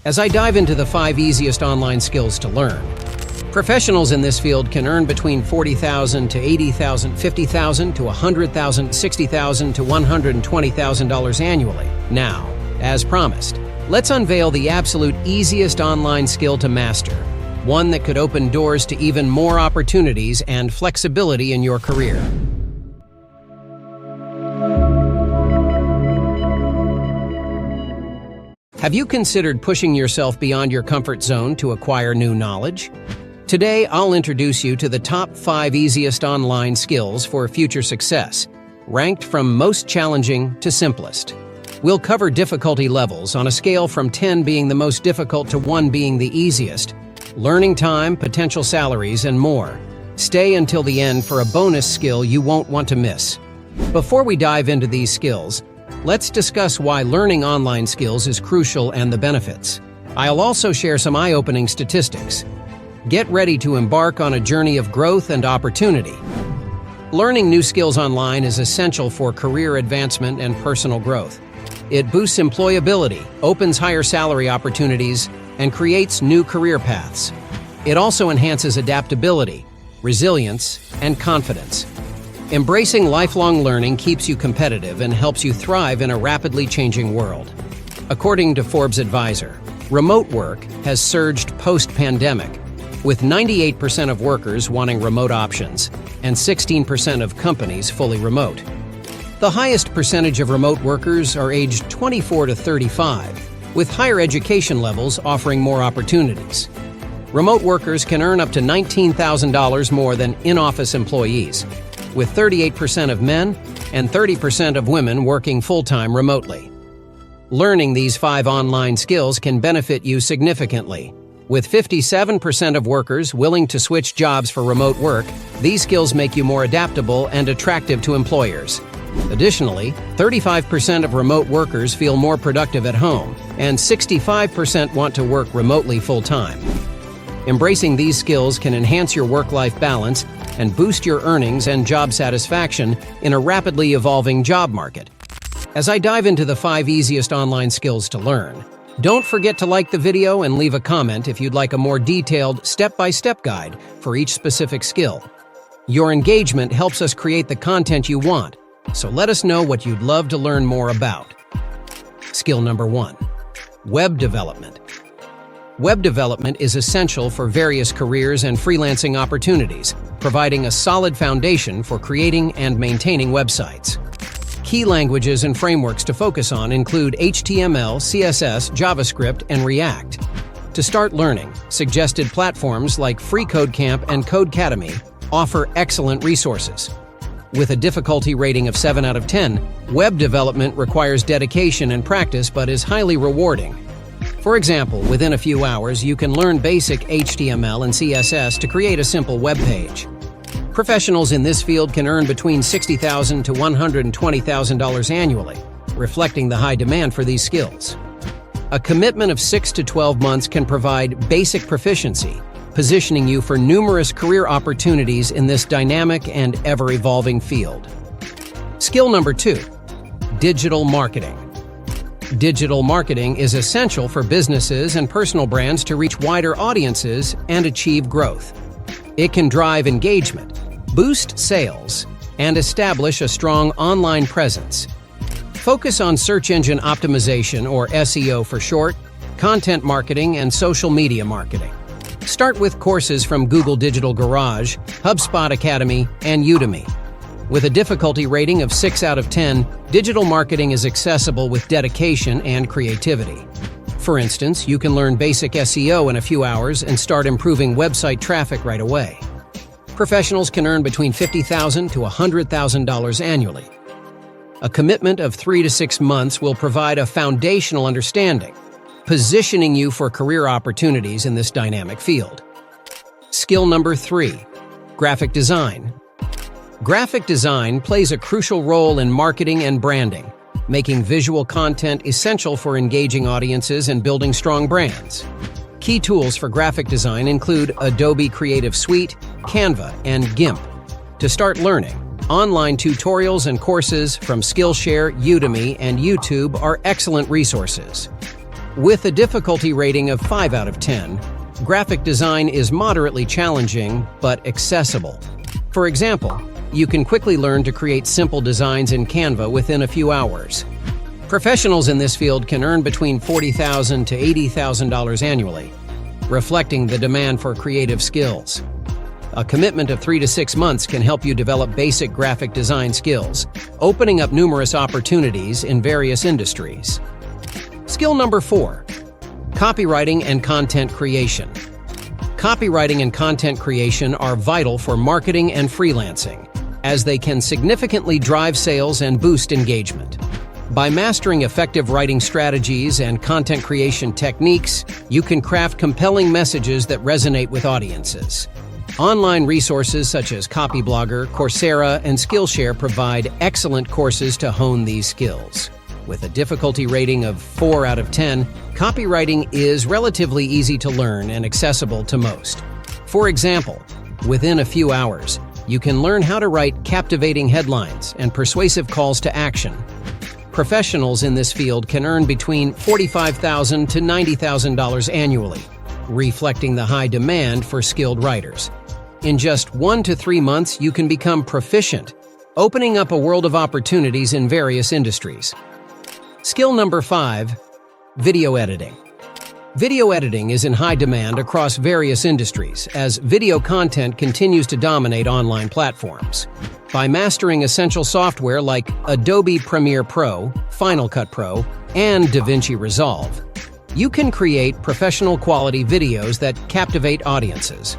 as I dive into the 5 easiest online skills to learn. Professionals in this field can earn between $40,000 to $80,000, $50,000 to $100,000, $60,000 to $120,000 annually. Now, as promised, let's unveil the absolute easiest online skill to master, one that could open doors to even more opportunities and flexibility in your career. Have you considered pushing yourself beyond your comfort zone to acquire new knowledge? Today, I'll introduce you to the top 5 easiest online skills for future success, ranked from most challenging to simplest. We'll cover difficulty levels on a scale from 10 being the most difficult to 1 being the easiest, learning time, potential salaries, and more. Stay until the end for a bonus skill you won't want to miss. Before we dive into these skills, let's discuss why learning online skills is crucial and the benefits. I'll also share some eye-opening statistics. Get ready to embark on a journey of growth and opportunity. Learning new skills online is essential for career advancement and personal growth. It boosts employability, opens higher salary opportunities, and creates new career paths. It also enhances adaptability, resilience, and confidence. Embracing lifelong learning keeps you competitive and helps you thrive in a rapidly changing world. According to Forbes Advisor, remote work has surged post-pandemic, with 98% of workers wanting remote options and 16% of companies fully remote. The highest percentage of remote workers are aged 24 to 35, with higher education levels offering more opportunities. Remote workers can earn up to $19,000 more than in-office employees, with 38% of men and 30% of women working full-time remotely. Learning these 5 online skills can benefit you significantly. With 57% of workers willing to switch jobs for remote work, these skills make you more adaptable and attractive to employers. Additionally, 35% of remote workers feel more productive at home, and 65% want to work remotely full-time. Embracing these skills can enhance your work-life balance and boost your earnings and job satisfaction in a rapidly evolving job market. As I dive into the 5 easiest online skills to learn, don't forget to like the video and leave a comment if you'd like a more detailed, step-by-step guide for each specific skill. Your engagement helps us create the content you want, so let us know what you'd love to learn more about. Skill number 1. Web development. Web development is essential for various careers and freelancing opportunities, providing a solid foundation for creating and maintaining websites. Key languages and frameworks to focus on include HTML, CSS, JavaScript, and React. To start learning, suggested platforms like FreeCodeCamp and Codecademy offer excellent resources. With a difficulty rating of 7 out of 10, web development requires dedication and practice but is highly rewarding. For example, within a few hours, you can learn basic HTML and CSS to create a simple web page. Professionals in this field can earn between $60,000 to $120,000 annually, reflecting the high demand for these skills. A commitment of 6 to 12 months can provide basic proficiency, positioning you for numerous career opportunities in this dynamic and ever-evolving field. Skill number 2. Digital marketing. Digital marketing is essential for businesses and personal brands to reach wider audiences and achieve growth. It can drive engagement, boost sales, and establish a strong online presence. Focus on search engine optimization, or SEO for short, content marketing, and social media marketing. Start with courses from Google Digital Garage, HubSpot Academy, and Udemy. With a difficulty rating of 6 out of 10, digital marketing is accessible with dedication and creativity. For instance, you can learn basic SEO in a few hours and start improving website traffic right away. Professionals can earn between $50,000 to $100,000 annually. A commitment of 3 to 6 months will provide a foundational understanding, positioning you for career opportunities in this dynamic field. Skill number 3. Graphic design. Graphic design plays a crucial role in marketing and branding, making visual content essential for engaging audiences and building strong brands. Key tools for graphic design include Adobe Creative Suite, Canva, and GIMP. To start learning, online tutorials and courses from Skillshare, Udemy, and YouTube are excellent resources. With a difficulty rating of 5 out of 10, graphic design is moderately challenging but accessible. For example, you can quickly learn to create simple designs in Canva within a few hours. Professionals in this field can earn between $40,000 to $80,000 annually, reflecting the demand for creative skills. A commitment of 3 to 6 months can help you develop basic graphic design skills, opening up numerous opportunities in various industries. Skill number 4, copywriting and content creation. Copywriting and content creation are vital for marketing and freelancing, as they can significantly drive sales and boost engagement. By mastering effective writing strategies and content creation techniques, you can craft compelling messages that resonate with audiences. Online resources such as Copyblogger, Coursera, and Skillshare provide excellent courses to hone these skills. With a difficulty rating of 4 out of 10, copywriting is relatively easy to learn and accessible to most. For example, within a few hours, you can learn how to write captivating headlines and persuasive calls to action. Professionals in this field can earn between $45,000 to $90,000 annually, reflecting the high demand for skilled writers. In just 1 to 3 months, you can become proficient, opening up a world of opportunities in various industries. Skill number 5, video editing. Video editing is in high demand across various industries as video content continues to dominate online platforms. By mastering essential software like Adobe Premiere Pro, Final Cut Pro, and DaVinci Resolve, you can create professional quality videos that captivate audiences.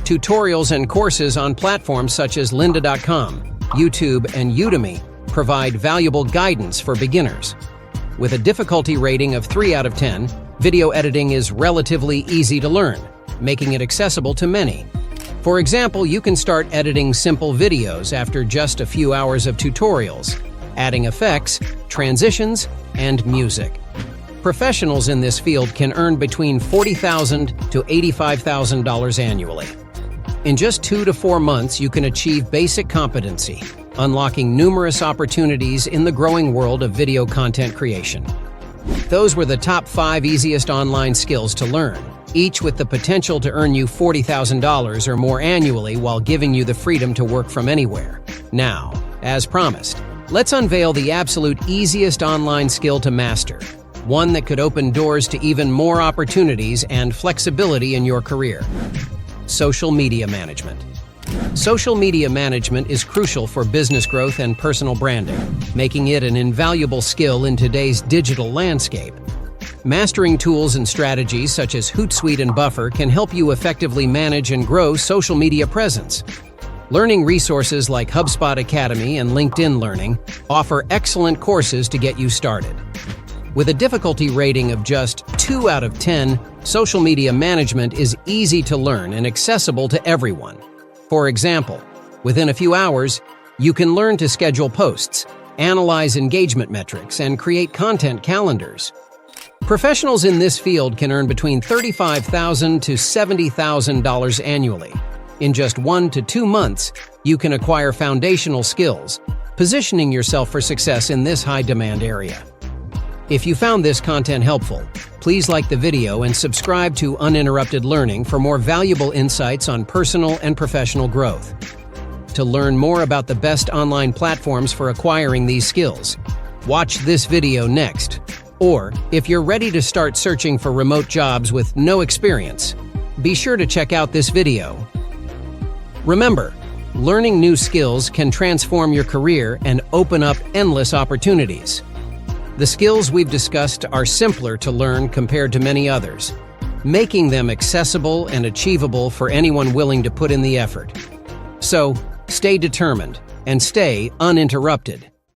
Tutorials and courses on platforms such as lynda.com, YouTube, and Udemy provide valuable guidance for beginners. With a difficulty rating of 3 out of 10, video editing is relatively easy to learn, making it accessible to many. For example, you can start editing simple videos after just a few hours of tutorials, adding effects, transitions, and music. Professionals in this field can earn between $40,000 to $85,000 annually. In just 2 to 4 months, you can achieve basic competency, unlocking numerous opportunities in the growing world of video content creation. Those were the top 5 easiest online skills to learn, each with the potential to earn you $40,000 or more annually while giving you the freedom to work from anywhere. Now, as promised, let's unveil the absolute easiest online skill to master, one that could open doors to even more opportunities and flexibility in your career. Social media management. Social media management is crucial for business growth and personal branding, making it an invaluable skill in today's digital landscape. Mastering tools and strategies such as Hootsuite and Buffer can help you effectively manage and grow social media presence. Learning resources like HubSpot Academy and LinkedIn Learning offer excellent courses to get you started. With a difficulty rating of just 2 out of 10, social media management is easy to learn and accessible to everyone. For example, within a few hours, you can learn to schedule posts, analyze engagement metrics, and create content calendars. Professionals in this field can earn between $35,000 to $70,000 annually. In just 1 to 2 months, you can acquire foundational skills, positioning yourself for success in this high-demand area. If you found this content helpful, please like the video and subscribe to Uninterrupted Learning for more valuable insights on personal and professional growth. To learn more about the best online platforms for acquiring these skills, watch this video next. Or, if you're ready to start searching for remote jobs with no experience, be sure to check out this video. Remember, learning new skills can transform your career and open up endless opportunities. The skills we've discussed are simpler to learn compared to many others, making them accessible and achievable for anyone willing to put in the effort. So, stay determined and stay uninterrupted.